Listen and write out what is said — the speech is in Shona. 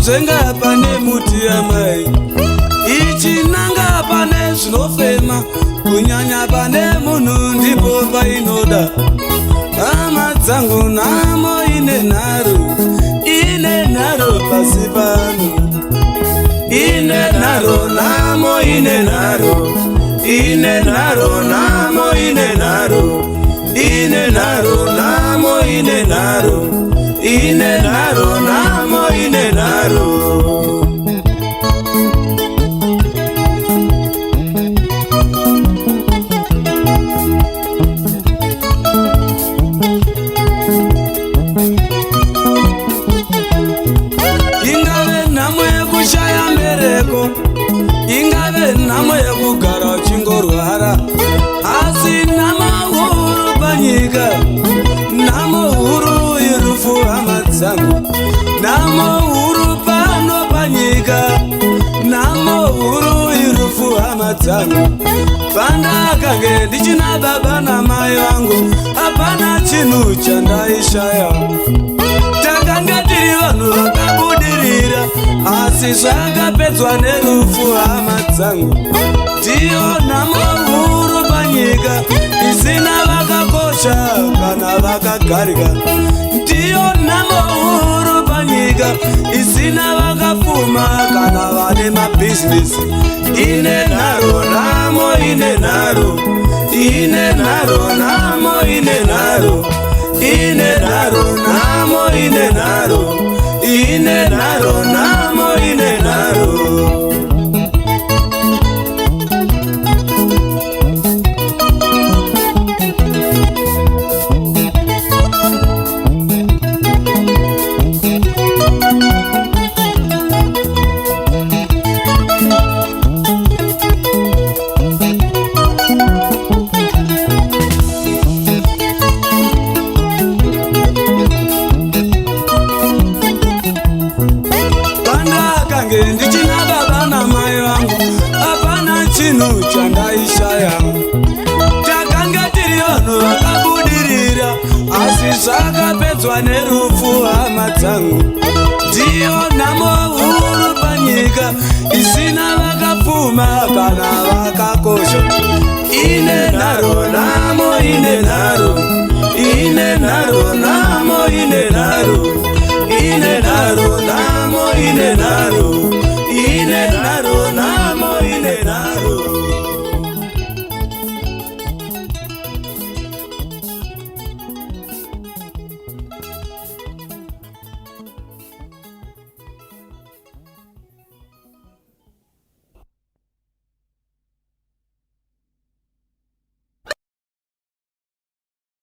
Nzenga pane muti ya mai ichinanga pane zvinofema kunyanya pane munhu ndipo painoda hama dzangu namo ine nharo pasi pano ine nharo namo ine nharo ine nharo namo ine nharo ine nharo namo ine nharo ine nharo namo ine nharo ingave nhamo yekushaya mbereko ingave nhamo yekugara uchingorwara asi nhamo huru panyika nhamo huru irufu hama dzangu nhamo huru pano panyika nhamo huru irufu hama dzangu pandakange ndichina baba namai vangu hapana chinhu chandaishaya takanga tiri vanhu vakabudirira asi zvakapedzwa nerufu hama dzangu ndiyo nhamo huru panyika isina vakakosha kana vakagarika ndiyo nhamo huru panyika isina vakapfuma kana vane mabhizinesi ine nharo namo ine nharo ine nharo namo ine nharo ine nharo namo ine nharo ine nharo namo ine nharo ndichina baba namai vangu hapana chinhu chandaishaya takanga tiri vanhu vakabudirira asi zvakapedzwa nerufu hama dzangu ndiyo nhamo huru panyika isina vakapfuma kana vakakosha ine nharo namo ine nharo